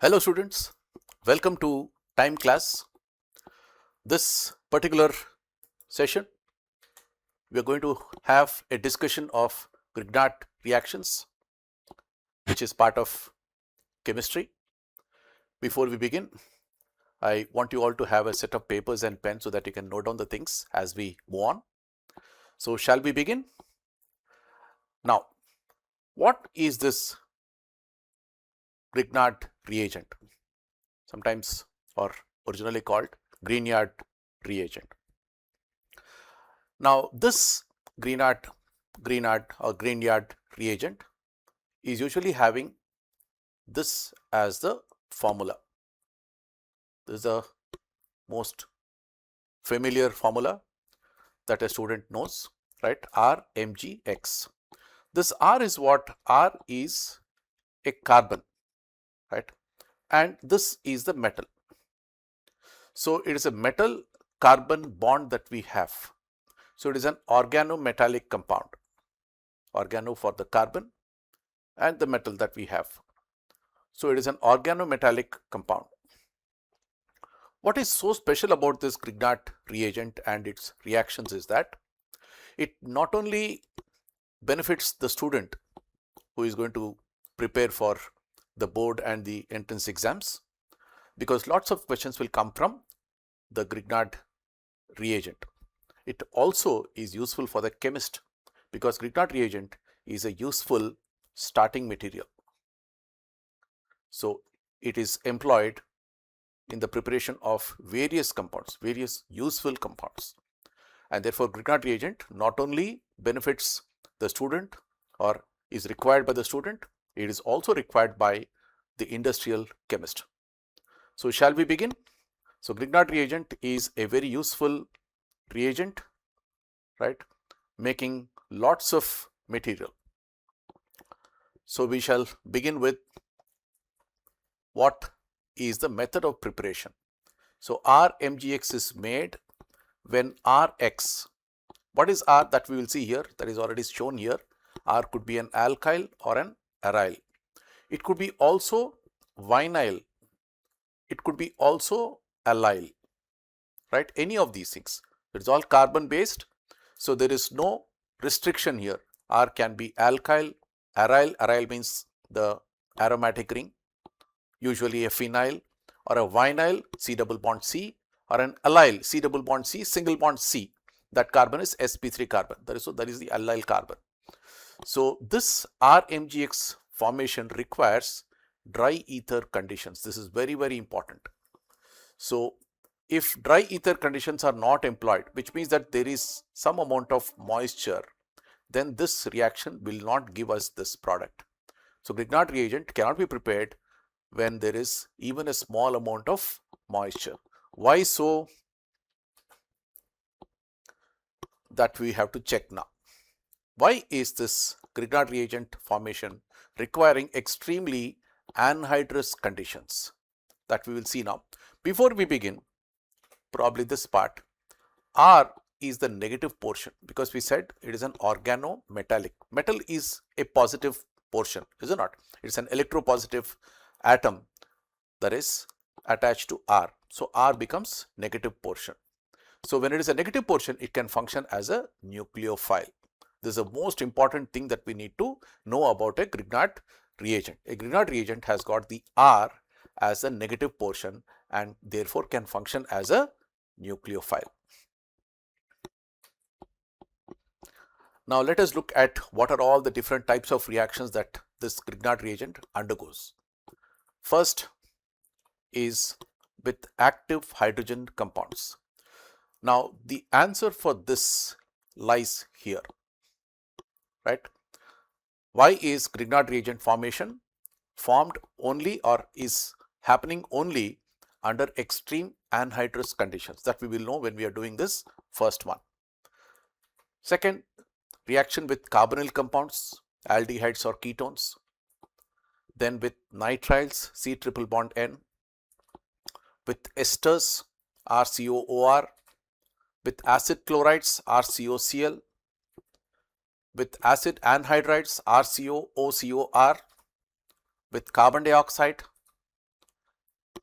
Hello students, welcome to T.I.M.E class. This particular session, we are going to have a discussion of Grignard reactions, which is part of chemistry. Before we begin, I want you all to have a set of papers and pens so that you can note down the things as we move on. So shall we begin? Now, what is this Grignard reagent? Sometimes or originally called Grignard reagent. Now, this Grignard reagent is usually having this as the formula. This is the most familiar formula that a student knows, right? RMgx. This R is what? R is a carbon, right? And this is the metal. So it is a metal carbon bond that we have. So it is an organometallic compound. Organo for the carbon and the metal that we have. So it is an organometallic compound. What is so special about this Grignard reagent and its reactions is that it not only benefits the student who is going to prepare for the board and the entrance exams, because lots of questions will come from the Grignard reagent. It also is useful for the chemist because Grignard reagent is a useful starting material. So it is employed in the preparation of various compounds, various useful compounds. And therefore, Grignard reagent not only benefits the student or is required by the student, it is also required by the industrial chemist. So shall we begin? So Grignard reagent is a very useful reagent, right? Making lots of material. So we shall begin with what is the method of preparation. So RMgx is made when Rx, what is R that we will see here, that is already shown here. R could be an alkyl or an aryl. It could be also vinyl. It could be also allyl, right? Any of these things. It is all carbon based. So there is no restriction here. R can be alkyl, aryl. Aryl means the aromatic ring, usually a phenyl, or a vinyl, C double bond C, or an allyl, C double bond C, single bond C. That carbon is sp3 carbon. That is the allyl carbon. So this RMgx formation requires dry ether conditions. This is very, very important. So if dry ether conditions are not employed, which means that there is some amount of moisture, then this reaction will not give us this product. So Grignard reagent cannot be prepared when there is even a small amount of moisture. Why so? That we have to check now. Why is this Grignard reagent formation requiring extremely anhydrous conditions? That we will see now. Before we begin, probably this part, R is the negative portion because we said it is an organometallic. Metal is a positive portion, is it not? It's an electropositive atom that is attached to R. So R becomes negative portion. So when it is a negative portion, it can function as a nucleophile. This is the most important thing that we need to know about a Grignard reagent. A Grignard reagent has got the R as a negative portion and therefore can function as a nucleophile. Now let us look at what are all the different types of reactions that this Grignard reagent undergoes. First is with active hydrogen compounds. Now the answer for this lies here, right? Why is Grignard reagent formation formed only or is happening only under extreme anhydrous conditions? That we will know when we are doing this first one. Second, reaction with carbonyl compounds, aldehydes or ketones. Then with nitriles, C triple bond N. With esters, RCOOR. With acid chlorides, RCOCl. With acid anhydrides, RCOOCOR. With carbon dioxide,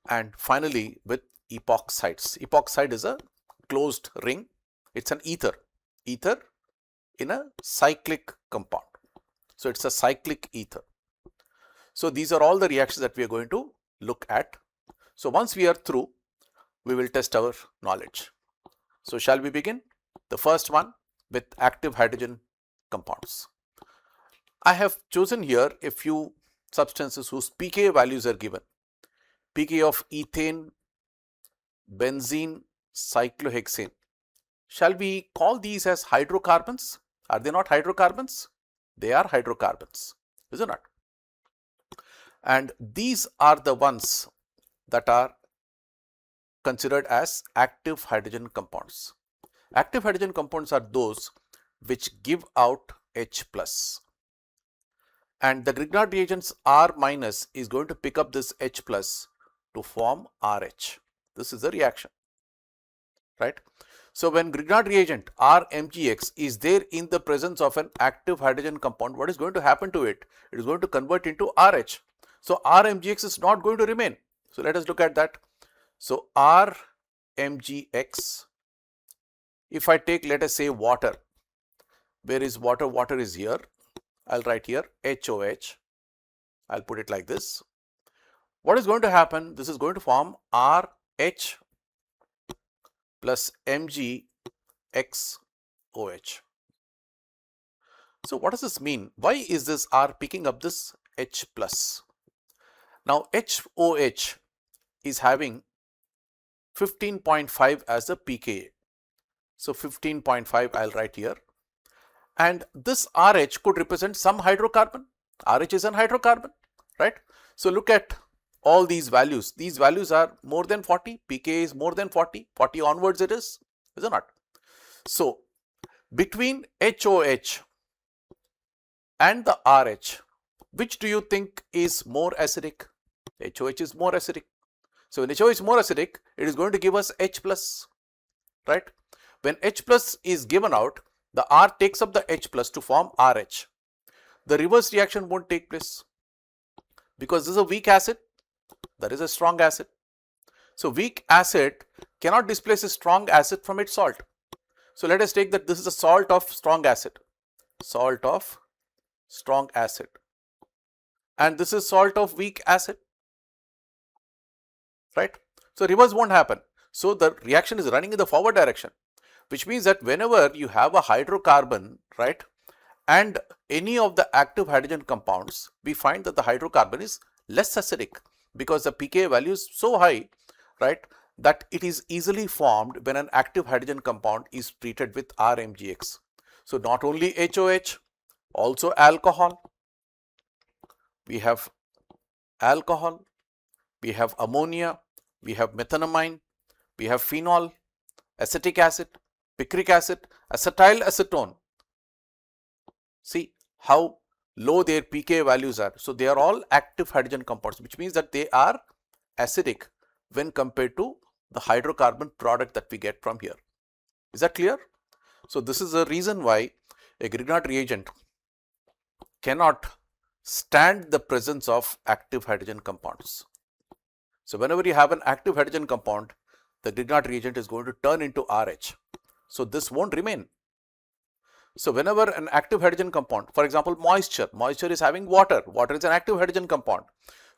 and finally with epoxides. Epoxide is a closed ring. It's an ether in a cyclic compound. So it's a cyclic ether. So these are all the reactions that we are going to look at. So once we are through, we will test our knowledge. So shall we begin? The first one with active hydrogen compounds. I have chosen here a few substances whose pKa values are given. pKa of ethane, benzene, cyclohexane. Shall we call these as hydrocarbons? Are they not hydrocarbons? They are hydrocarbons, is it not? And these are the ones that are considered as active hydrogen compounds. Active hydrogen compounds are those which give out H+. And the Grignard reagents R- is going to pick up this H+ to form RH. This is the reaction, right? So when Grignard reagent RMgX is there in the presence of an active hydrogen compound, what is going to happen to it? It is going to convert into RH. So RMgX is not going to remain. So let us look at that. So RMgX, if I take, let us say, water. Where is water? Water is here. I'll write here HOH. I'll put it like this. What is going to happen? This is going to form RH plus MgXOH. So what does this mean? Why is this R picking up this H+? Now HOH is having 15.5 as the pKa. So 15.5 I'll write here. And this RH could represent some hydrocarbon. RH is an hydrocarbon, right? So look at all these values. These values are more than 40. pKa is more than 40. 40 onwards it is it not? So between HOH and the RH, which do you think is more acidic? HOH is more acidic. So when HOH is more acidic, it is going to give us H+, right? When H+ is given out, the R takes up the H+ to form RH. The reverse reaction won't take place because this is a weak acid, that is a strong acid. So weak acid cannot displace a strong acid from its salt. So let us take that this is a salt of strong acid, and this is salt of weak acid, right? So reverse won't happen. So the reaction is running in the forward direction, which means that whenever you have a hydrocarbon, right, and any of the active hydrogen compounds, we find that the hydrocarbon is less acidic because the pKa value is so high, right, that it is easily formed when an active hydrogen compound is treated with RMgX. So not only HOH, also alcohol. We have alcohol, we have ammonia, we have methanamine, we have phenol, acetic acid, picric acid, acetyl acetone. See how low their pKa values are. So they are all active hydrogen compounds, which means that they are acidic when compared to the hydrocarbon product that we get from here. Is that clear? So this is the reason why a Grignard reagent cannot stand the presence of active hydrogen compounds. So whenever you have an active hydrogen compound, the Grignard reagent is going to turn into RH. So this won't remain. So whenever an active hydrogen compound, for example, moisture is having water is an active hydrogen compound.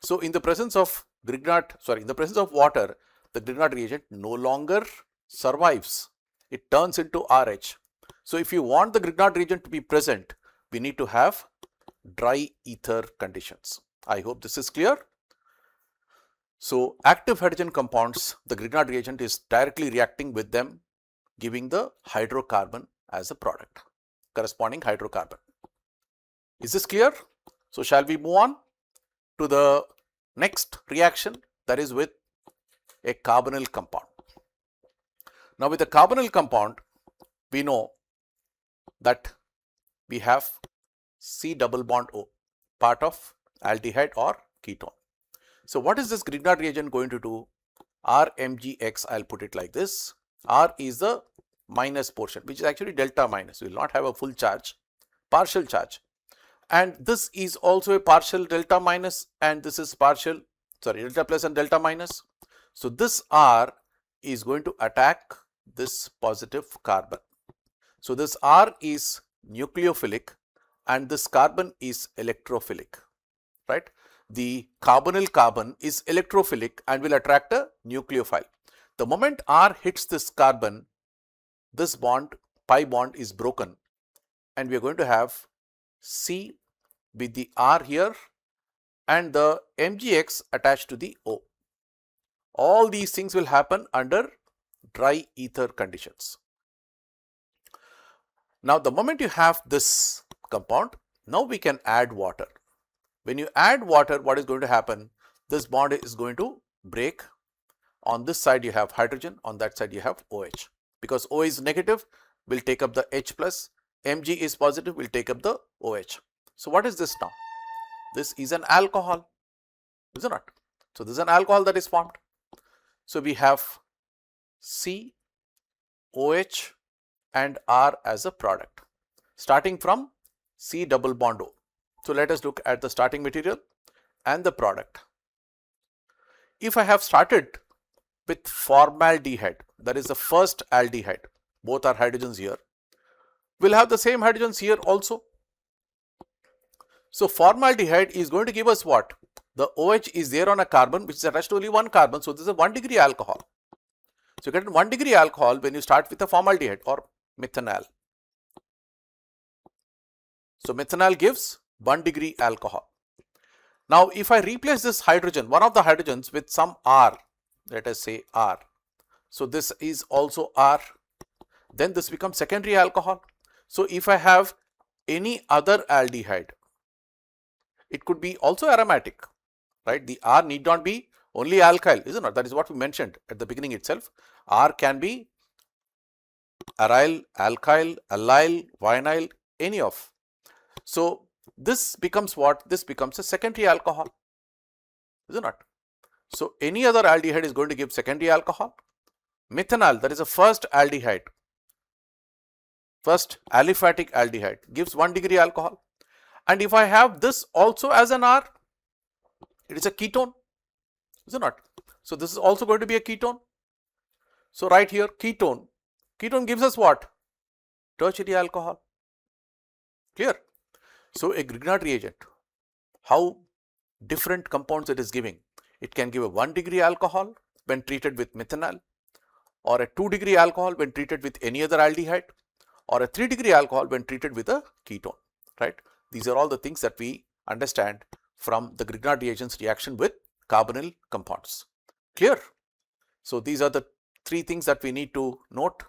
So in the presence of water, the Grignard reagent no longer survives. It turns into RH. So if you want the Grignard reagent to be present, we need to have dry ether conditions. I hope this is clear. So active hydrogen compounds, the Grignard reagent is directly reacting with them, giving the hydrocarbon as a product, corresponding hydrocarbon. Is this clear? So shall we move on to the next reaction, that is with a carbonyl compound. Now with a carbonyl compound, we know that we have C double bond O, part of aldehyde or ketone. So what is this Grignard reagent going to do? RMgX, I'll put it like this. R is the minus portion, which is actually delta minus. We will not have a full charge, partial charge. And this is also a partial delta minus, and this is partial, delta plus and delta minus. So this R is going to attack this positive carbon. So this R is nucleophilic and this carbon is electrophilic, right? The carbonyl carbon is electrophilic and will attract a nucleophile. The moment R hits this carbon, this bond, pi bond, is broken and we are going to have C with the R here and the MgX attached to the O. All these things will happen under dry ether conditions. Now the moment you have this compound, now we can add water. When you add water, what is going to happen? This bond is going to break. On this side you have hydrogen, on that side you have OH. Because O is negative, will take up the H plus, Mg is positive, will take up the OH. So what is this now? This is an alcohol, is it not? So this is an alcohol that is formed. So we have C, OH and R as a product, starting from C double bond O. So let us look at the starting material and the product. If I have started with formaldehyde, that is the first aldehyde, both are hydrogens here, we'll have the same hydrogens here also. So formaldehyde is going to give us what? The OH is there on a carbon which is attached to only one carbon. So this is a 1 degree alcohol. So you get 1 degree alcohol when you start with a formaldehyde or methanol. So methanol gives 1 degree alcohol. Now if I replace this hydrogen, one of the hydrogens, with some R, let us say R. So this is also R. Then this becomes secondary alcohol. So if I have any other aldehyde, it could be also aromatic, right? The R need not be only alkyl, isn't it? That is what we mentioned at the beginning itself. R can be aryl, alkyl, allyl, vinyl, any of. So this becomes what? This becomes a secondary alcohol, isn't it? So any other aldehyde is going to give secondary alcohol. Methanol, that is the first aldehyde, first aliphatic aldehyde, gives 1 degree alcohol. And if I have this also as an R, it is a ketone, is it not? So this is also going to be a ketone. So right here, ketone gives us what? Tertiary alcohol. Clear? So a Grignard reagent, how different compounds it is giving. It can give a 1 degree alcohol when treated with methanol, or a 2 degree alcohol when treated with any other aldehyde, or a 3 degree alcohol when treated with a ketone, right? These are all the things that we understand from the Grignard reagents reaction with carbonyl compounds. Clear? So these are the 3 things that we need to note.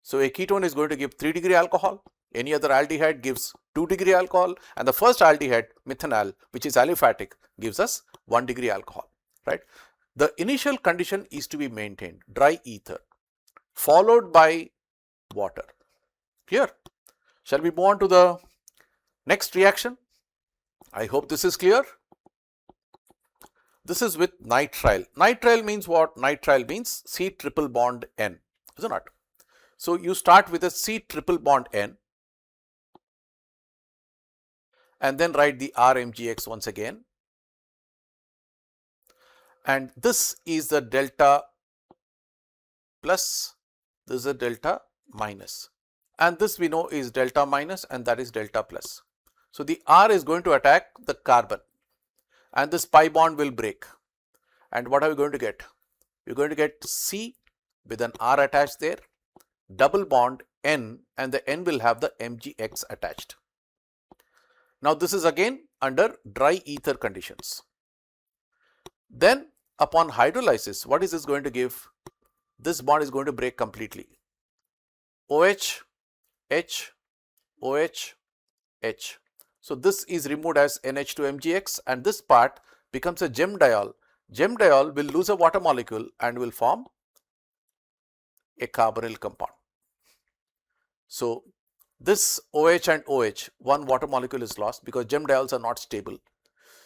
So a ketone is going to give 3 degree alcohol, any other aldehyde gives 2 degree alcohol, and the first aldehyde, methanol, which is aliphatic, gives us 1 degree alcohol, right? The initial condition is to be maintained, dry ether, followed by water. Clear? Shall we move on to the next reaction? I hope this is clear. This is with nitrile. Nitrile means what? Nitrile means C triple bond N, isn't it? So you start with a C triple bond N and then write the RMGX once again. And this is the delta plus, this is a delta minus. And this we know is delta minus and that is delta plus. So the R is going to attack the carbon and this pi bond will break. And what are we going to get? We're going to get C with an R attached there, double bond N, and the N will have the MgX attached. Now this is again under dry ether conditions. Then upon hydrolysis, what is this going to give? This bond is going to break completely. OH, H, OH, H. So this is removed as NH2MgX and this part becomes a gem diol. Gem diol will lose a water molecule and will form a carbonyl compound. So this OH and OH, one water molecule is lost because gem diols are not stable.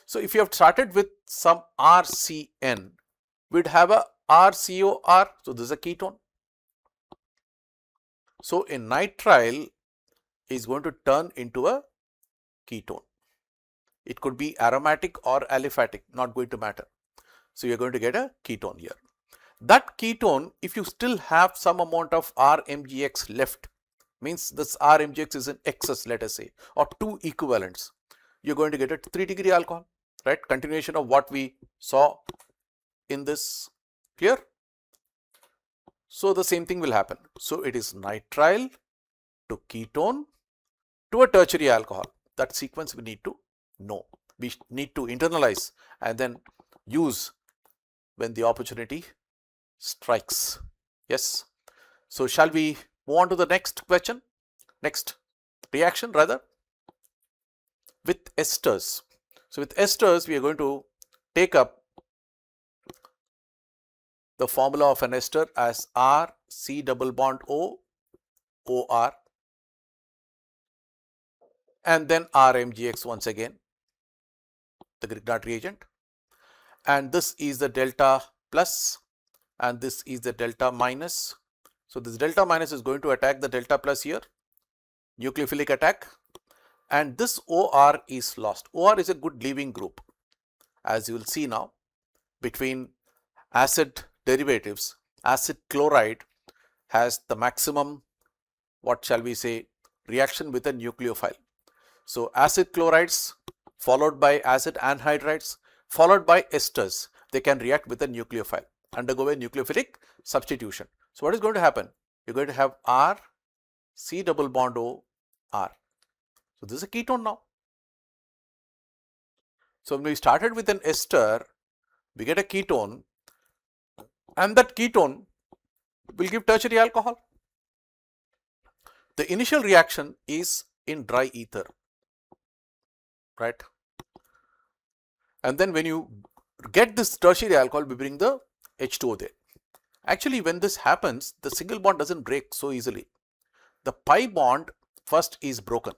So if you have started with some RCN, we'd have a RCOR. So this is a ketone. So a nitrile is going to turn into a ketone. It could be aromatic or aliphatic, not going to matter. So you're going to get a ketone here. That ketone, if you still have some amount of RMGX left, means this RMGX is in excess, let us say, or 2 equivalents, you're going to get a 3-degree alcohol, right? Continuation of what we saw in this here. So the same thing will happen. So it is nitrile to ketone to a tertiary alcohol. That sequence we need to know. We need to internalize and then use when the opportunity strikes. Yes. So shall we move on to the next question? Next reaction rather. With esters. So with esters, we are going to take up the formula of an ester as R C double bond O OR and then RMGX once again, the Grignard reagent, and this is the delta plus and this is the delta minus. So this delta minus is going to attack the delta plus here, nucleophilic attack, and this OR is lost. OR is a good leaving group, as you will see now. Between acid derivatives, acid chloride has the maximum, what shall we say, reaction with a nucleophile. So acid chlorides followed by acid anhydrides followed by esters, they can react with a nucleophile, undergo a nucleophilic substitution. So what is going to happen? You're going to have R C double bond O R. So this is a ketone now. So when we started with an ester, we get a ketone, and that ketone will give tertiary alcohol. The initial reaction is in dry ether, right? And then when you get this tertiary alcohol, we bring the H2O there. Actually, when this happens, the single bond doesn't break so easily. The pi bond first is broken,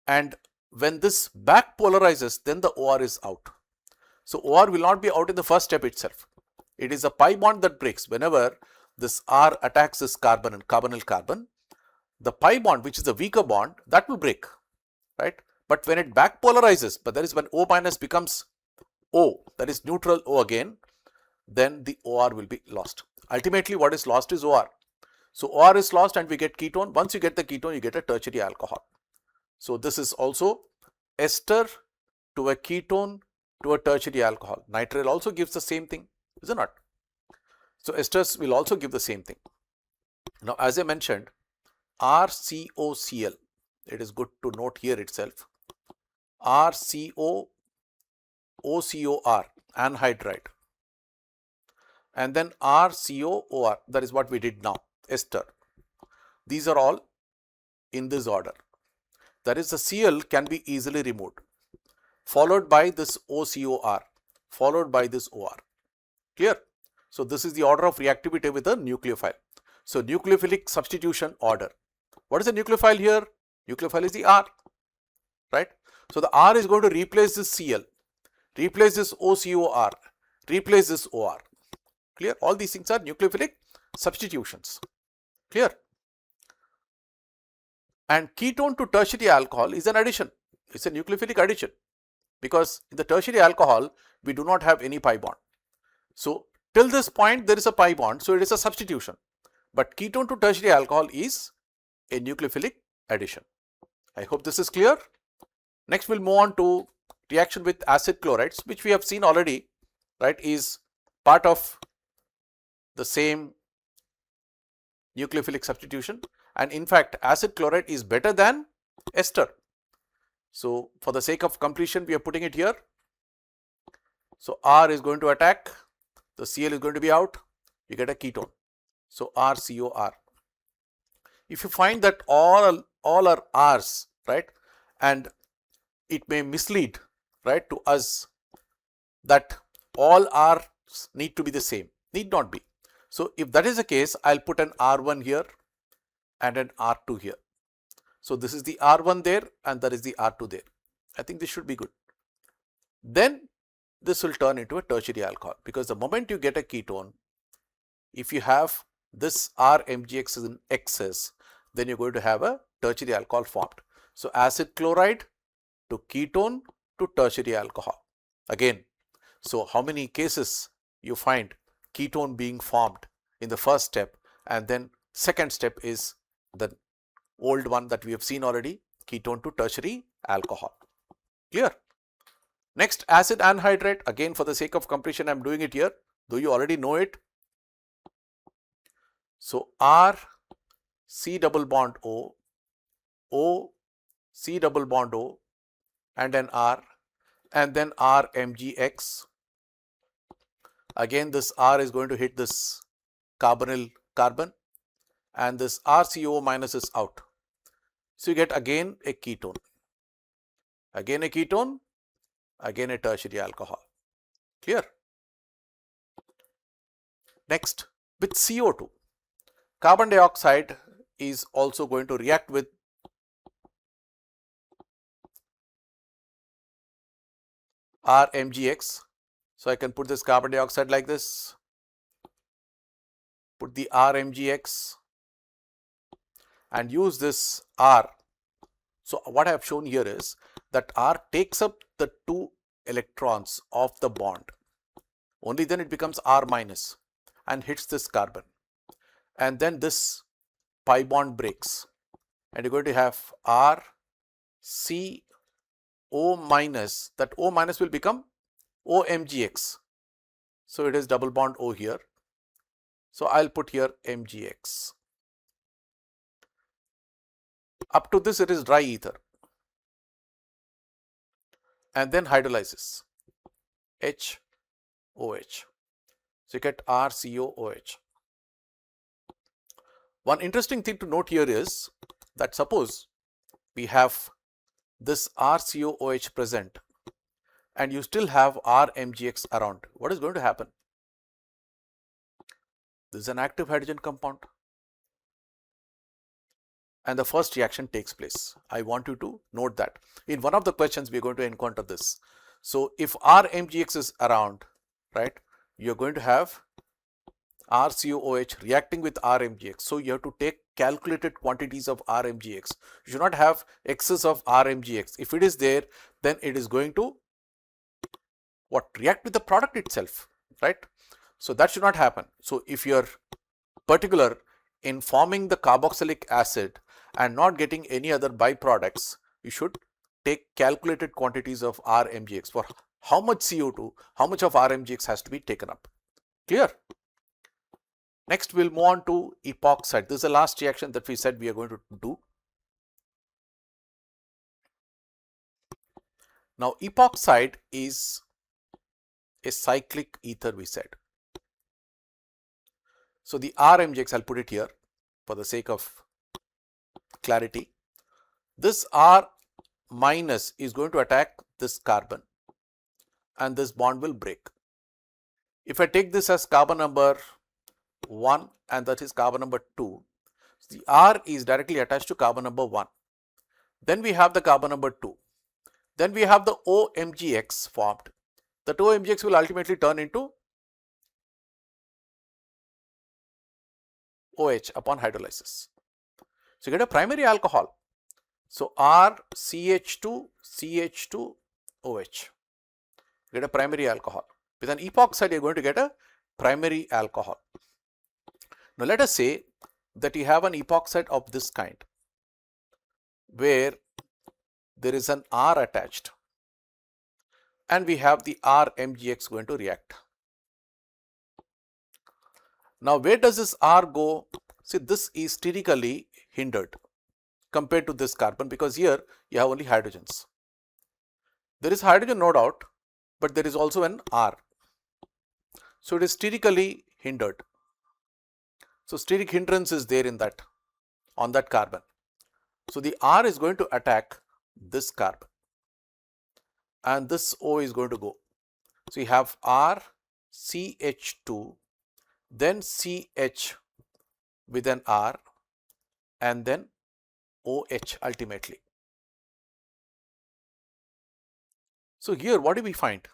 and when this back polarizes, then the OR is out. So OR will not be out in the first step itself. It is a pi bond that breaks. Whenever this R attacks this carbon and carbonyl carbon, the pi bond, which is the weaker bond, that will break, right? But when it back polarizes, but that is when O minus becomes O, that is neutral O again, then the OR will be lost. Ultimately, what is lost is OR. So OR is lost and we get ketone. Once you get the ketone, you get a tertiary alcohol. So this is also ester to a ketone to a tertiary alcohol. Nitrile also gives the same thing, is it not? So esters will also give the same thing. Now, as I mentioned, RCOCl, it is good to note here itself, RCO OCOR, anhydride, and then RCOOR, that is what we did now, ester. These are all in this order. That is, the Cl can be easily removed, followed by this OCOR, followed by this OR. Clear? So this is the order of reactivity with a nucleophile. So nucleophilic substitution order. What is the nucleophile here? Nucleophile is the R, right? So the R is going to replace this Cl, replace this OCOR, replace this OR. Clear? All these things are nucleophilic substitutions. Clear? And ketone to tertiary alcohol is an addition. It's a nucleophilic addition, because in the tertiary alcohol, we do not have any pi bond. So till this point, there is a pi bond, so it is a substitution. But ketone to tertiary alcohol is a nucleophilic addition. I hope this is clear. Next, we'll move on to reaction with acid chlorides, which we have seen already, right, is part of the same nucleophilic substitution. And in fact, acid chloride is better than ester. So for the sake of completion, we are putting it here. So R is going to attack, the Cl is going to be out, you get a ketone. So RCOR. If you find that all are R's, right, and it may mislead, right, to us that all R's need to be the same, need not be. So if that is the case, I'll put an R1 here and an R2 here. So this is the R1 there and that is the R2 there. I think this should be good. Then this will turn into a tertiary alcohol, because the moment you get a ketone, if you have this RMGX is in excess, then you're going to have a tertiary alcohol formed. So acid chloride to ketone to tertiary alcohol. Again, So how many cases you find ketone being formed in the first step, and then second step is the old one that we have seen already, ketone to tertiary alcohol. Clear? Next, acid anhydride. Again, for the sake of completion, I am doing it here, though you already know it. So R C double bond O, O C double bond O, and then R, and then R MgX. Again, this R is going to hit this carbonyl carbon, and this RCO minus is out. So you get again a ketone, again a ketone, again a tertiary alcohol. Clear? Next, with CO2, carbon dioxide is also going to react with RMgX. So I can put this carbon dioxide like this, put the RMgX and use this R. So what I have shown here is that R takes up the 2 electrons of the bond. Only then it becomes R minus and hits this carbon. And then this pi bond breaks. And you're going to have R C O minus. That O minus will become OMgX. So it is double bond O here. So I'll put here MgX. Up to this it is dry ether. And then hydrolysis. HOH. So you get RCOOH. One interesting thing to note here is that suppose we have this RCOOH present and you still have RMgX around. What is going to happen? This is an active hydrogen compound and the first reaction takes place. I want you to note that. In one of the questions we are going to encounter this. So if RMgX is around, right, you are going to have RCOOH reacting with RMgX. So you have to take calculated quantities of RMgX. You should not have excess of RMgX. If it is there, then it is going to react with the product itself, right? So that should not happen. So if you are particular in forming the carboxylic acid and not getting any other byproducts, you should take calculated quantities of RMgX for how much CO2, how much of RMgX has to be taken up. Clear? Next, we'll move on to epoxide. This is the last reaction that we said we are going to do. Now, epoxide is a cyclic ether, we said. So the RMgX, I'll put it here for the sake of clarity. This R minus is going to attack this carbon and this bond will break. If I take this as carbon number 1 and that is carbon number 2, the R is directly attached to carbon number 1. Then we have the carbon number 2. Then we have the OMgX formed. That OMgX will ultimately turn into OH upon hydrolysis. So you get a primary alcohol. So RCH2, CH2, OH. You get a primary alcohol. With an epoxide, you are going to get a primary alcohol. Now let us say that you have an epoxide of this kind, where there is an R attached and we have the RMgX going to react. Now where does this R go? See, this is sterically hindered compared to this carbon because here you have only hydrogens. There is hydrogen no doubt, but there is also an R. So it is sterically hindered. So steric hindrance is there in that, on that carbon. So the R is going to attack this carbon and this O is going to go. So you have R, CH2, then CH with an R and then OH ultimately. So here what do we find?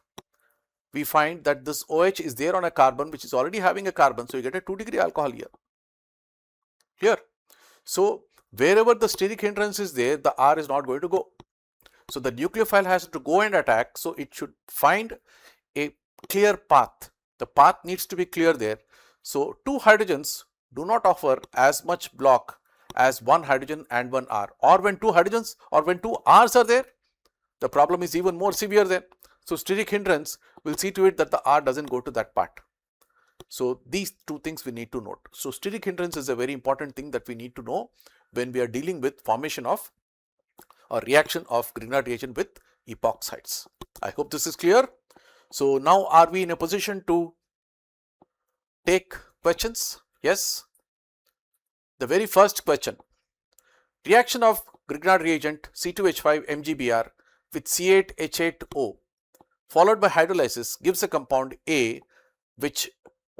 We find that this OH is there on a carbon which is already having a carbon. So you get a 2-degree alcohol here. Here. So wherever the steric hindrance is there, the R is not going to go. So the nucleophile has to go and attack. So it should find a clear path. The path needs to be clear there. So two hydrogens do not offer as much block as one hydrogen and one R, or when two hydrogens or when two R's are there, the problem is even more severe then. So steric hindrance will see to it that the R doesn't go to that part. So these two things we need to note. So steric hindrance is a very important thing that we need to know when we are dealing with formation of or reaction of Grignard reagent with epoxides. I hope this is clear. So now are we in a position to take questions? Yes. The very first question. Reaction of Grignard reagent C2H5 MgBr with C8H8O followed by hydrolysis gives a compound A which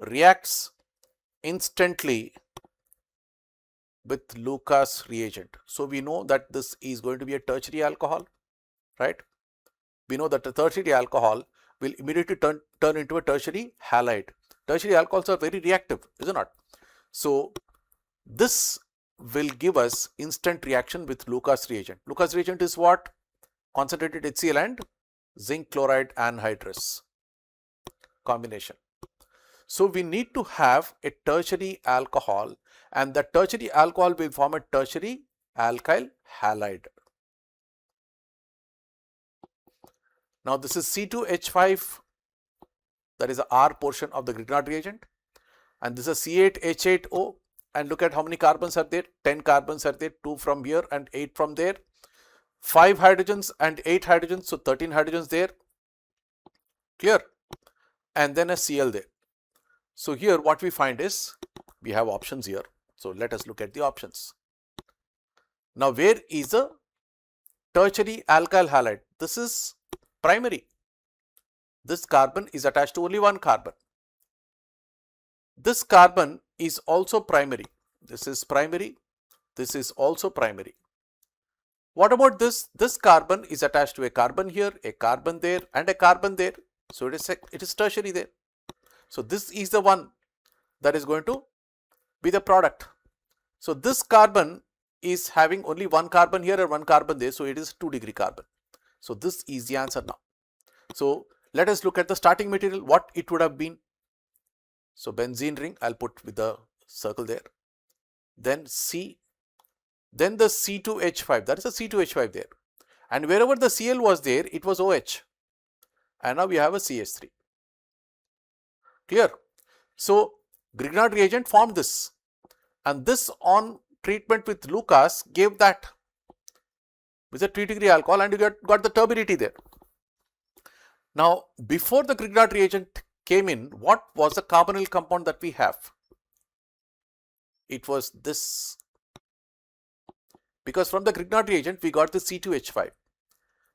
reacts instantly with Lucas reagent. So we know that this is going to be a tertiary alcohol, right? We know that the tertiary alcohol will immediately turn into a tertiary halide. Tertiary alcohols are very reactive, is it not? So this will give us instant reaction with Lucas reagent. Lucas reagent is what? Concentrated HCl and zinc chloride anhydrous combination. So we need to have a tertiary alcohol, and the tertiary alcohol will form a tertiary alkyl halide. Now this is C2H5, that is the R portion of the Grignard reagent, and this is C8H8O, and look at how many carbons are there. 10 carbons are there, 2 from here and 8 from there. 5 hydrogens and 8 hydrogens, so 13 hydrogens there. Clear? And then a Cl there. So here what we find is we have options here. So let us look at the options. Now where is the tertiary alkyl halide? This is primary. This carbon is attached to only one carbon. This carbon is also primary. This is primary. This is also primary. What about this? This carbon is attached to a carbon here, a carbon there, and a carbon there. So it is tertiary there. So this is the one that is going to be the product. So this carbon is having only one carbon here and one carbon there. So it is 2-degree carbon. So this is the answer now. So let us look at the starting material, what it would have been. So benzene ring, I'll put with the circle there. Then C, then the C2H5, that is a C2H5 there. And wherever the Cl was there, it was OH. And now we have a CH3. Clear? So Grignard reagent formed this, and this on treatment with Lucas gave that with a 3-degree alcohol, and you got the turbidity there. Now before the Grignard reagent came in, what was the carbonyl compound that we have? It was this, because from the Grignard reagent we got the C2H5.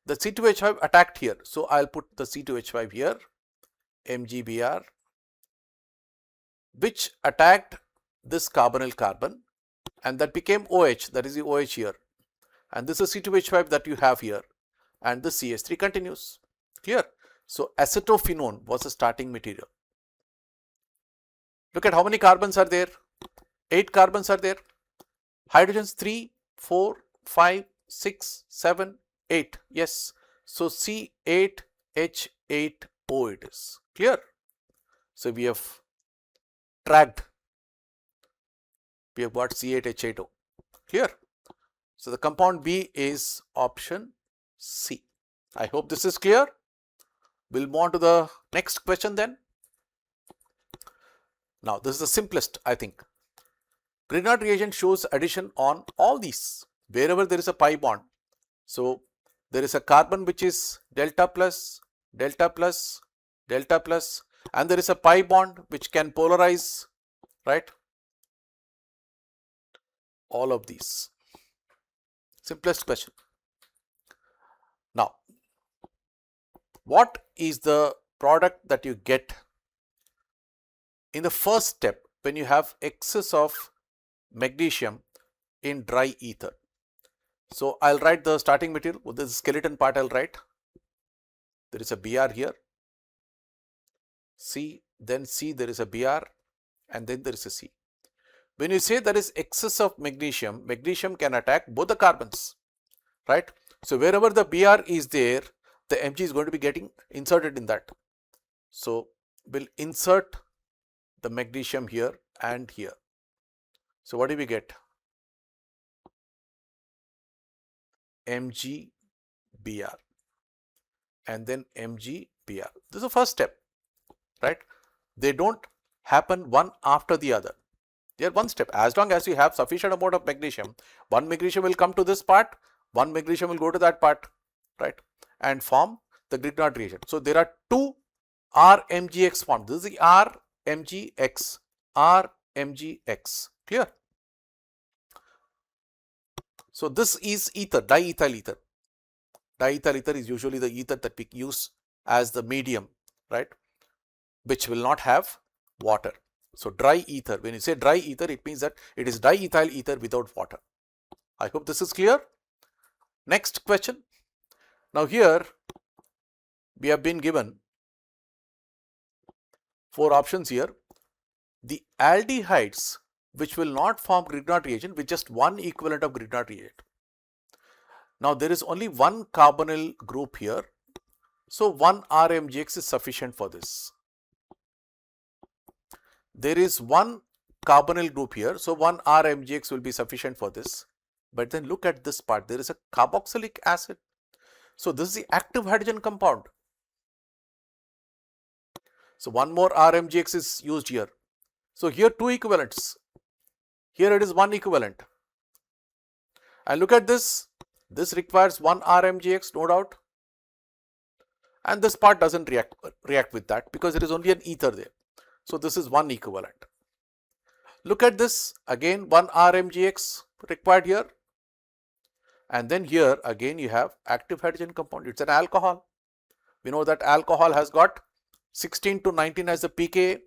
The C2H5 attacked here, so I'll put the C2H5 here, MgBr, which attacked this carbonyl carbon, and that became OH, that is the OH here, and this is C2H5 that you have here, and the CH3 continues. Clear? So acetophenone was the starting material. Look at how many carbons are there. 8 carbons are there. Hydrogens 3, 4, 5, 6, 7, 8. Yes. So C8H8O it is. Clear? So we have tracked. We have got C8H8O. Clear? So the compound B is option C. I hope this is clear. We'll move on to the next question then. Now this is the simplest, I think. Grignard reagent shows addition on all these, wherever there is a pi bond. So there is a carbon which is delta plus, delta plus, delta plus, and there is a pi bond which can polarize, right? All of these. Simplest question. Now, what is the product that you get in the first step when you have excess of magnesium in dry ether? So I'll write the starting material. With the skeleton part I'll write. There is a Br here. C, then C, there is a Br, and then there is a C. When you say there is excess of magnesium, magnesium can attack both the carbons, right? So wherever the Br is there, the Mg is going to be getting inserted in that. So we'll insert the magnesium here and here. So what do we get? MgBr and then MgBr. This is the first step, right? They don't happen one after the other. They are one step. As long as you have sufficient amount of magnesium, one magnesium will come to this part, one magnesium will go to that part, right? And form the Grignard reagent. So there are two RMgX formed. This is the RMgX, RMgX. Clear? So this is ether, diethyl ether. Diethyl ether is usually the ether that we use as the medium, right? Which will not have water. So dry ether, when you say dry ether, it means that it is diethyl ether without water. I hope this is clear. Next question. Now here we have been given 4 options here. The aldehydes which will not form Grignard reagent with just one equivalent of Grignard reagent. Now there is only one carbonyl group here. So one RMgX is sufficient for this. There is one carbonyl group here. So one RMgX will be sufficient for this. But then look at this part. There is a carboxylic acid. So this is the active hydrogen compound. So one more RMgX is used here. So here 2 equivalents. Here it is 1 equivalent. And look at this. This requires 1 RMgX, no doubt. And this part doesn't react with that because it is only an ether there. So this is 1 equivalent. Look at this. Again 1 RMgX required here. And then here again you have active hydrogen compound. It's an alcohol. We know that alcohol has got 16 to 19 as the pKa.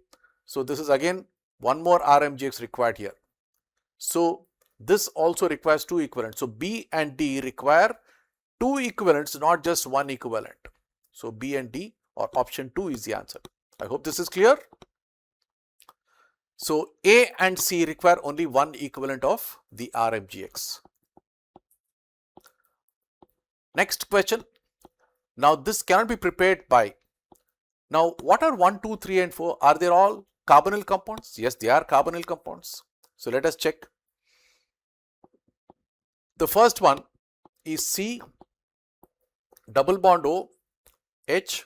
So this is again 1 more RMgX required here. So this also requires 2 equivalents. So B and D require 2 equivalents, not just 1 equivalent. So B and D or option 2 is the answer. I hope this is clear. So A and C require only 1 equivalent of the RMgX. Next question. Now this cannot be prepared by. Now what are 1, 2, 3 and 4? Are they all carbonyl compounds? Yes, they are carbonyl compounds. So let us check. The first one is C double bond O, H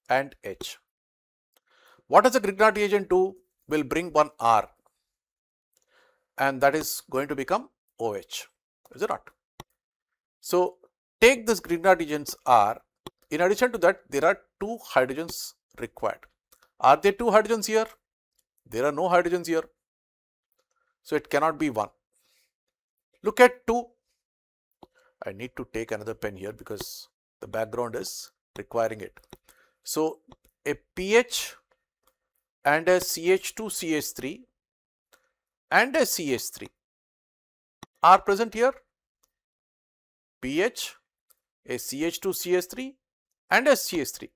and H. What does the Grignard reagent do? Will bring one R and that is going to become OH. Is it not? So take this Grignard reagents R. In addition to that, there are 2 hydrogens required. Are there 2 hydrogens here? There are no hydrogens here. So it cannot be 1. Look at 2. I need to take another pen here because the background is requiring it. So a pH and a CH2CH3 and a CH3 are present here. pH, a CH2CH3 and a CH3.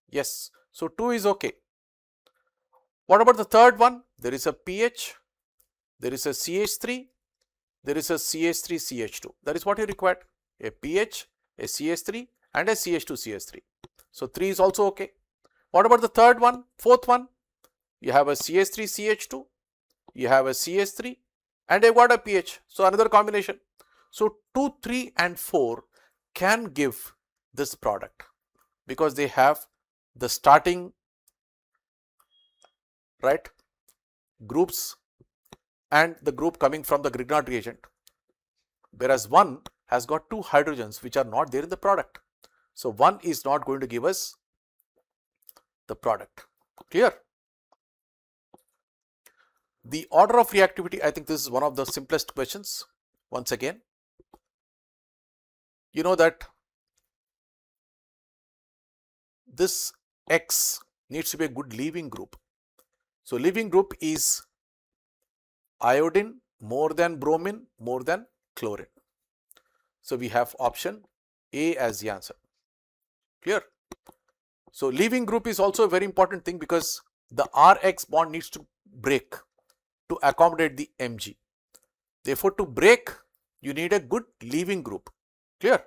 Yes, so 2 is okay. What about the third one? There is a pH, there is a CH3, there is a CH3CH2. That is what you required. A pH, a CH3 and a CH2CH3. So 3 is also okay. What about the third one, fourth one? You have a CH3CH2, you have a CH3 and you've got a pH. So another combination. So 2, 3 and 4 can give this product because they have the starting, right, groups and the group coming from the Grignard reagent. Whereas 1 has got 2 hydrogens which are not there in the product. So 1 is not going to give us the product. Clear? The order of reactivity, I think this is one of the simplest questions. Once again, you know that this X needs to be a good leaving group. So leaving group is iodine more than bromine more than chlorine. So we have option A as the answer. Clear? So leaving group is also a very important thing because the RX bond needs to break to accommodate the Mg. Therefore, to break, you need a good leaving group. Clear?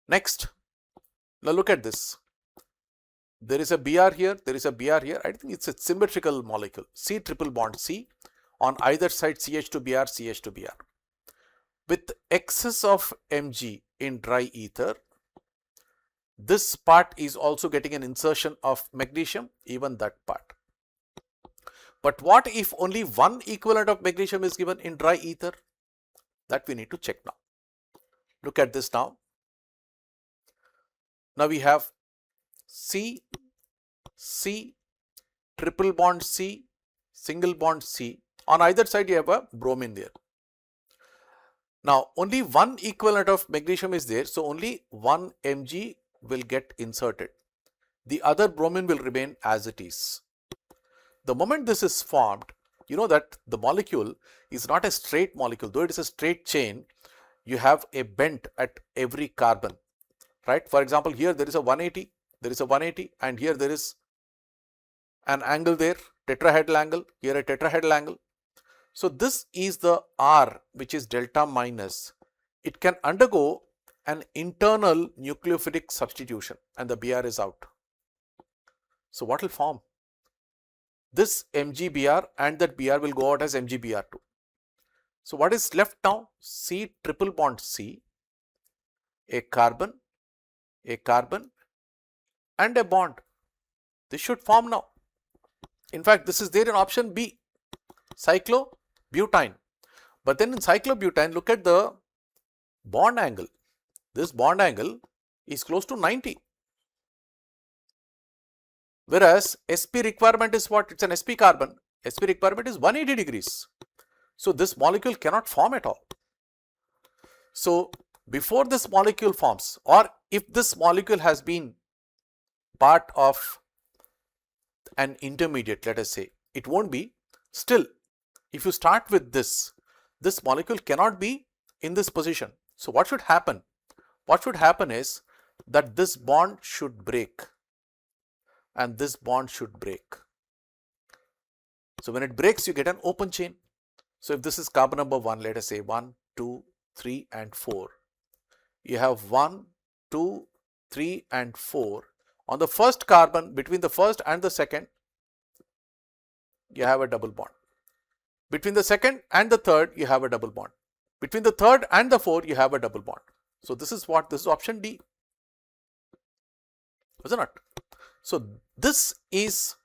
Next, now look at this. There is a Br here, there is a Br here. I think it's a symmetrical molecule. C triple bond C, on either side CH2Br, CH2Br. With excess of Mg in dry ether, this part is also getting an insertion of magnesium, even that part. But what if only one equivalent of magnesium is given in dry ether? That we need to check now. Look at this now. Now we have C, C, triple bond C, single bond C. On either side you have a bromine there. Now only one equivalent of magnesium is there, so only one Mg will get inserted. The other bromine will remain as it is. The moment this is formed, you know that the molecule is not a straight molecule. Though it is a straight chain, you have a bend at every carbon, right? For example, here there is a 180, there is a 180, and here there is an angle there, tetrahedral angle, here a tetrahedral angle. So this is the R, which is delta minus. It can undergo an internal nucleophilic substitution and the Br is out. So what will form? This MgBr and that Br will go out as MgBr2. So what is left now? C triple bond C, a carbon, and a bond. This should form now. In fact, this is there in option B, cyclobutane. But then in cyclobutane, look at the bond angle. This bond angle is close to 90. Whereas sp requirement is what? It's an sp carbon. Sp requirement is 180 degrees. So this molecule cannot form at all. So before this molecule forms, or if this molecule has been part of an intermediate, let us say, it won't be. Still, if you start with this molecule cannot be in this position. So what should happen? What should happen is that this bond should break and this bond should break. So when it breaks, you get an open chain. So if this is carbon number 1, let us say 1, 2, 3 and 4. You have 1, 2, 3 and 4. On the first carbon, between the first and the second, you have a double bond. Between the second and the third, you have a double bond. Between the third and the fourth, you have a double bond. So this is what? This is option D. Is it not? So this is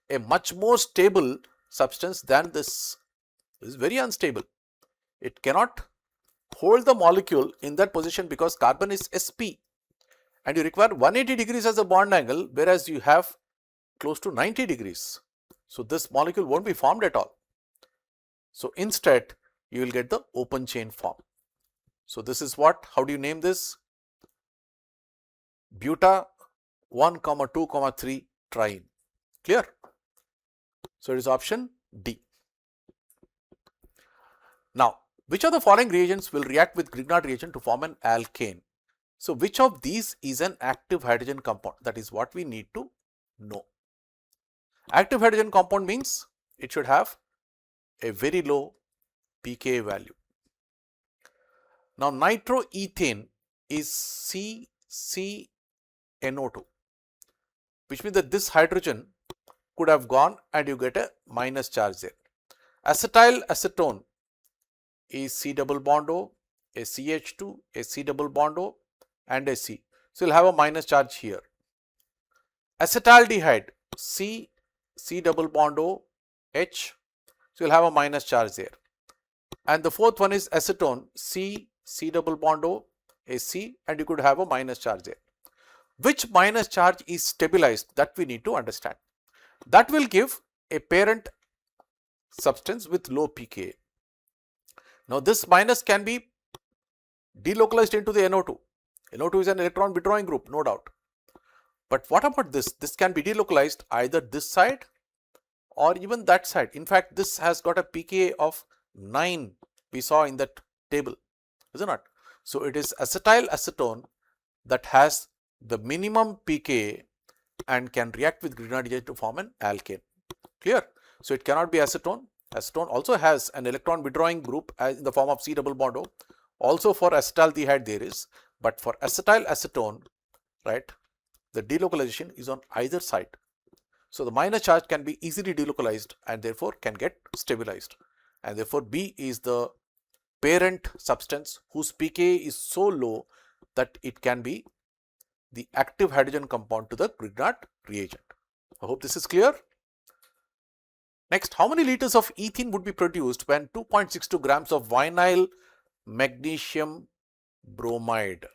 a much more stable substance than this. This is very unstable. It cannot hold the molecule in that position because carbon is sp and you require 180 degrees as a bond angle, whereas you have close to 90 degrees. So this molecule won't be formed at all. So instead, you will get the open chain form. So this is what? How do you name this? Buta 1, 2, 3 triene. Clear? So it is option D. Now, which of the following reagents will react with Grignard reagent to form an alkane? So which of these is an active hydrogen compound? That is what we need to know. Active hydrogen compound means it should have a very low pKa value. Now nitroethane is CCNO2, which means that this hydrogen could have gone and you get a minus charge there. Acetyl acetone is C double bond O, a CH2, a C double bond O and a C. So you'll have a minus charge here. Acetaldehyde C double bond O, H. So you'll have a minus charge there. And the fourth one is acetone C double bond O, a C, and you could have a minus charge there. Which minus charge is stabilized? That we need to understand. That will give a parent substance with low pKa. Now this minus can be delocalized into the NO2. NO2 is an electron withdrawing group, no doubt. But what about this? This can be delocalized either this side or even that side. In fact, this has got a pKa of 9 we saw in that table, is it not? So it is acetyl acetone that has the minimum pKa and can react with Grignard reagent to form an alkane. Clear? So it cannot be acetone. Acetone also has an electron withdrawing group in the form of C double bond O. Also for acetaldehyde there is, but for acetyl acetone, right, the delocalization is on either side. So the minor charge can be easily delocalized and therefore can get stabilized. And therefore B is the parent substance whose pK is so low that it can be the active hydrogen compound to the Grignard reagent. I hope this is clear. Next, how many liters of ethene would be produced when 2.62 grams of vinyl magnesium bromide?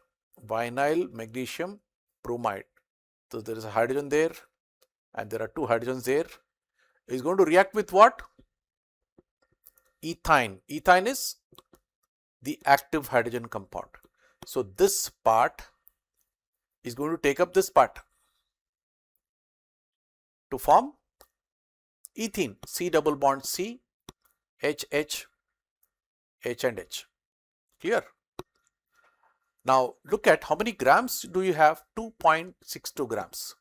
Vinyl magnesium bromide. So there is a hydrogen there and there are two hydrogens there. Is going to react with what? Ethine. Ethine is the active hydrogen compound. So this part is going to take up this part to form ethene. C double bond C, H, H, H and H. Clear? Now look at how many grams do you have? 2.62 grams.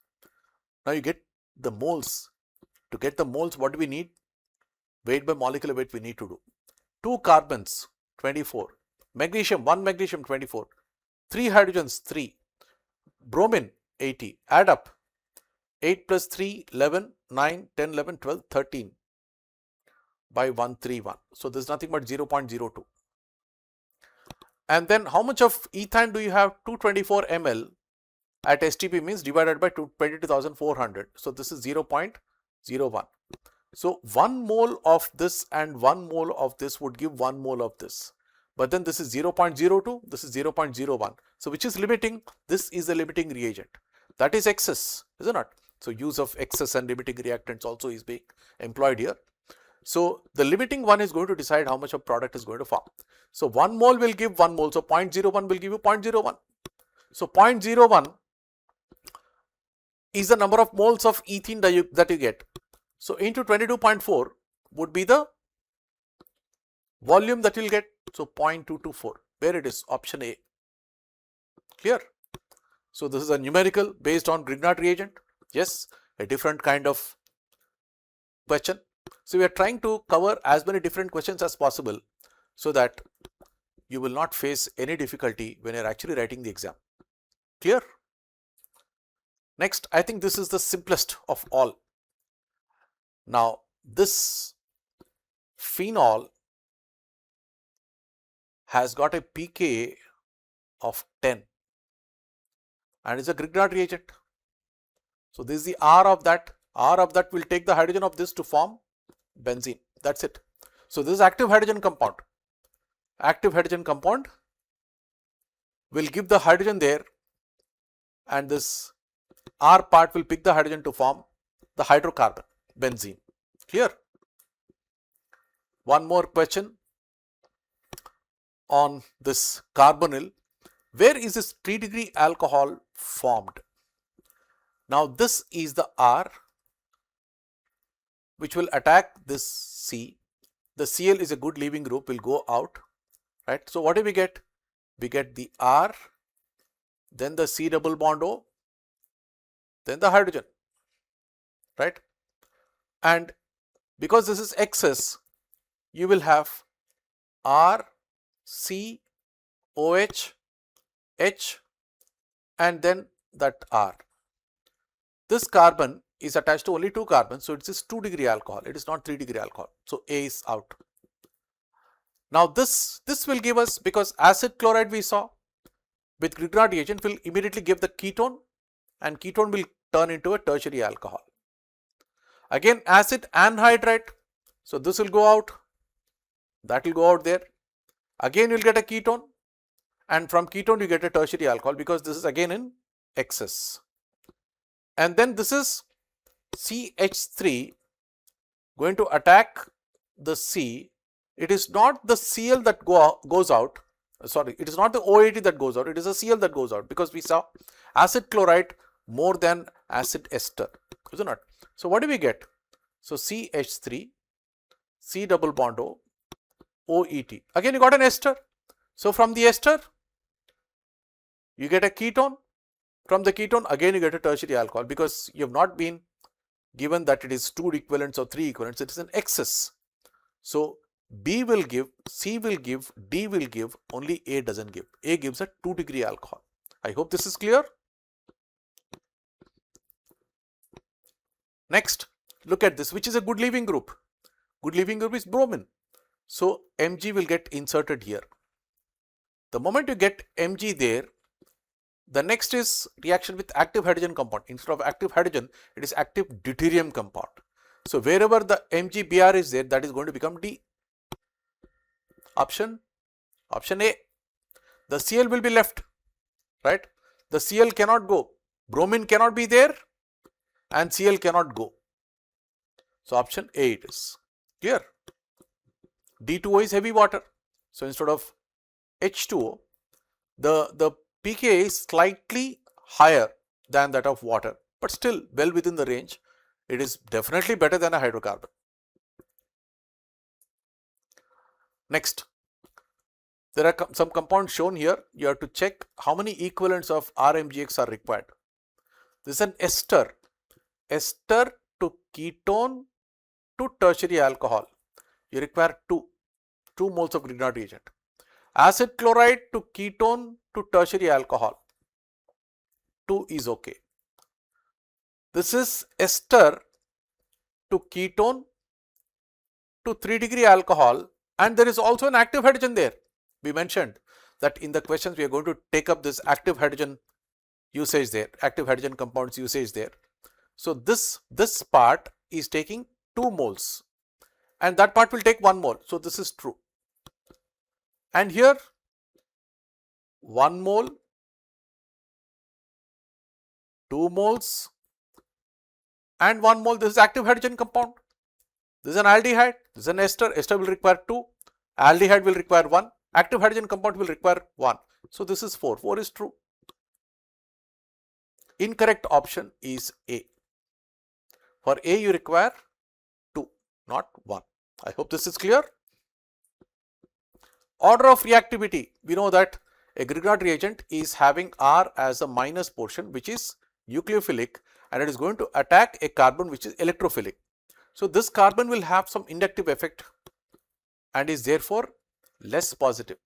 Now you get the moles. To get the moles, what do we need? Weight by molecular weight we need to do. 2 carbons, 24. Magnesium, 1 magnesium, 24. 3 hydrogens, 3. Bromine, 80. Add up. 8 plus 3, 11, 9, 10, 11, 12, 13 by 131. So this is nothing but 0.02. And then how much of ethane do you have? 224 ml at STP means divided by 22,400. So this is 0.01. So 1 mole of this and 1 mole of this would give 1 mole of this. But then this is 0.02, this is 0.01. So which is limiting? This is the limiting reagent. That is excess, is it not? So use of excess and limiting reactants also is being employed here. So the limiting one is going to decide how much of product is going to form. So 1 mole will give 1 mole. So 0.01 will give you 0.01. So 0.01 is the number of moles of ethene that you get. So into 22.4 would be the volume that you will get. So 0.224, where it is? Option A. Clear? So this is a numerical based on Grignard reagent. Yes, a different kind of question. So we are trying to cover as many different questions as possible so that you will not face any difficulty when you are actually writing the exam. Clear? Next, I think this is the simplest of all. Now, this phenol has got a pK of 10 and is a Grignard reagent. So this is the R of that. R of that will take the hydrogen of this to form benzene. That's it. So this is active hydrogen compound. Active hydrogen compound will give the hydrogen there and this R part will pick the hydrogen to form the hydrocarbon, benzene. Clear? One more question on this carbonyl. Where is this 3-degree alcohol formed? Now this is the R which will attack this C. The Cl is a good leaving group, will go out, right? So what do we get? We get the R, then the C double bond O, then the hydrogen, right? And because this is excess, you will have R, C, OH, H and then that R. This carbon is attached to only 2 carbons, so it is 2-degree alcohol. It is not 3-degree alcohol. So A is out. Now this will give us, because acid chloride we saw with Grignard reagent will immediately give the ketone and ketone will turn into a tertiary alcohol. Again acid anhydride, so this will go out, that will go out there. Again you will get a ketone and from ketone you get a tertiary alcohol because this is again in excess. And then this is CH3 going to attack the C. It is not the Cl that goes out, sorry, it is not the OAT that goes out, it is a Cl that goes out because we saw acid chloride more than acid ester, is it not? So what do we get? So CH3, C double bond O, OET. Again you got an ester. So from the ester, you get a ketone. From the ketone, again you get a tertiary alcohol because you have not been given that it is 2 equivalents or 3 equivalents, it is an excess. So B will give, C will give, D will give, only A doesn't give. A gives a 2-degree alcohol. I hope this is clear. Next, look at this, which is a good leaving group. Good leaving group is bromine. So Mg will get inserted here. The moment you get Mg there, the next is reaction with active hydrogen compound. Instead of active hydrogen, it is active deuterium compound. So wherever the MgBr is there, that is going to become D. Option A. The Cl will be left, right? The Cl cannot go. Bromine cannot be there and Cl cannot go. So option A it is. Clear? D2O is heavy water. So instead of H2O, the pK is slightly higher than that of water, but still well within the range. It is definitely better than a hydrocarbon. Next, there are some compounds shown here. You have to check how many equivalents of RMGX are required. This is an ester. Ester to ketone to tertiary alcohol. You require 2 moles of Grignard reagent. Acid chloride to ketone to tertiary alcohol. 2 is okay. This is ester to ketone to 3-degree alcohol, and there is also an active hydrogen there. We mentioned that in the questions we are going to take up this active hydrogen usage there, active hydrogen compounds usage there. So this part is taking 2 moles and that part will take 1 mole. So this is true. And here 1 mole, 2 moles and 1 mole. This is active hydrogen compound. This is an aldehyde. This is an ester. Ester will require 2. Aldehyde will require 1. Active hydrogen compound will require 1. So this is 4. 4 is true. Incorrect option is A. For A you require 2, not 1. I hope this is clear. Order of reactivity. We know that a Grignard reagent is having R as a minus portion, which is nucleophilic, and it is going to attack a carbon which is electrophilic. So this carbon will have some inductive effect and is therefore less positive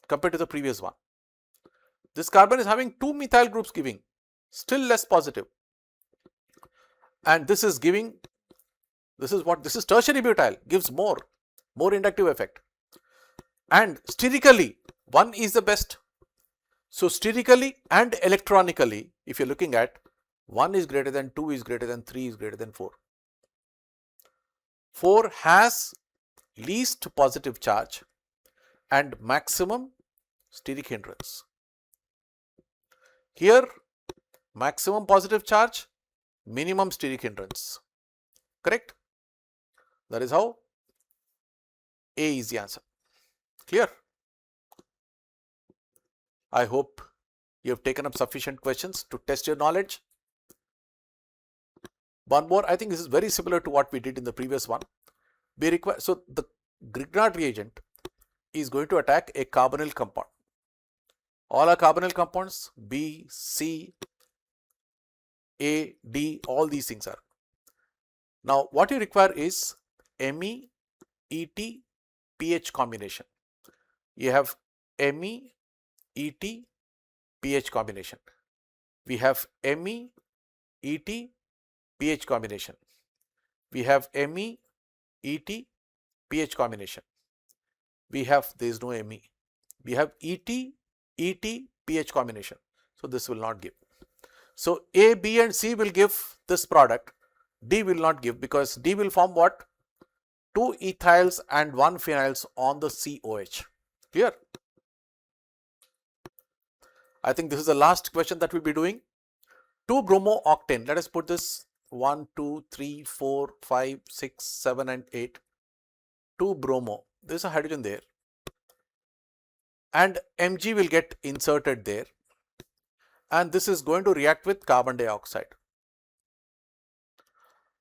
compared to the previous one. This carbon is having 2 methyl groups giving, still less positive. And this is giving, this is tertiary butyl, gives more inductive effect. And sterically, 1 is the best. So sterically and electronically, if you're looking at 1 is greater than 2 is greater than 3 is greater than 4. 4 has least positive charge and maximum steric hindrance. Here maximum positive charge, minimum steric hindrance. Correct? That is how A is the answer. Clear? I hope you have taken up sufficient questions to test your knowledge. One more, I think this is very similar to what we did in the previous one. So the Grignard reagent is going to attack a carbonyl compound. All are carbonyl compounds, B, C, A, D, all these things are. Now what you require is Me, Et, pH combination. You have Me, Et, pH combination. We have Me, Et, pH combination. We have Me, Et, pH combination. We have, there is no Me. We have Et, pH combination. So this will not give. So A, B and C will give this product. D will not give because D will form what? 2 ethyls and 1 phenyls on the COH. Clear? I think this is the last question that we'll be doing. 2-bromo-octane. Let us put this 1, 2, 3, 4, 5, 6, 7 and 8. 2-bromo. There is a hydrogen there. And Mg will get inserted there. And this is going to react with carbon dioxide.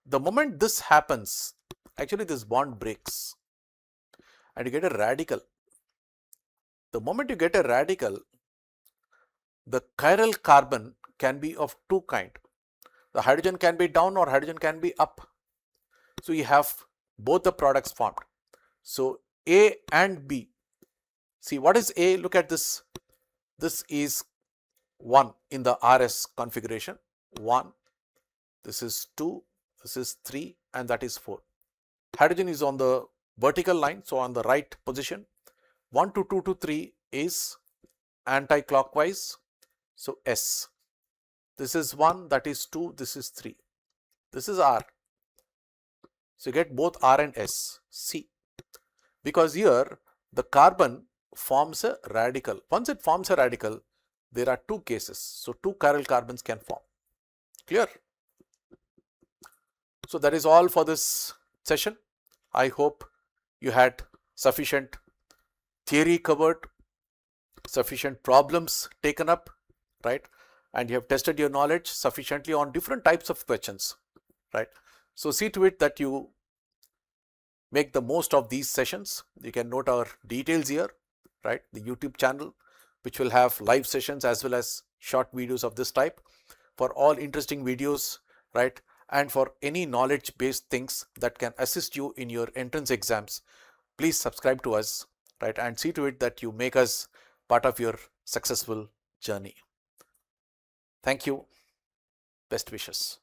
The moment this happens, actually this bond breaks and you get a radical. The moment you get a radical, the chiral carbon can be of 2 kinds. The hydrogen can be down or hydrogen can be up. So you have both the products formed. So A and B. See what is A? Look at this. This is 1 in the RS configuration. 1. This is 2 this is 3 and that is 4. Hydrogen is on the vertical line, so on the right position. 1 to 2 to 3 is anti-clockwise, so S. This is 1, that is 2, this is 3. This is R. So you get both R and S. C. Because here the carbon forms a radical. Once it forms a radical, there are 2 cases. So 2 chiral carbons can form. Clear? So that is all for this session. I hope you had sufficient theory covered, sufficient problems taken up, right? And you have tested your knowledge sufficiently on different types of questions, right? So see to it that you make the most of these sessions. You can note our details here, right? The YouTube channel, which will have live sessions as well as short videos of this type for all interesting videos, right? And for any knowledge-based things that can assist you in your entrance exams, please subscribe to us, right? And see to it that you make us part of your successful journey. Thank you. Best wishes.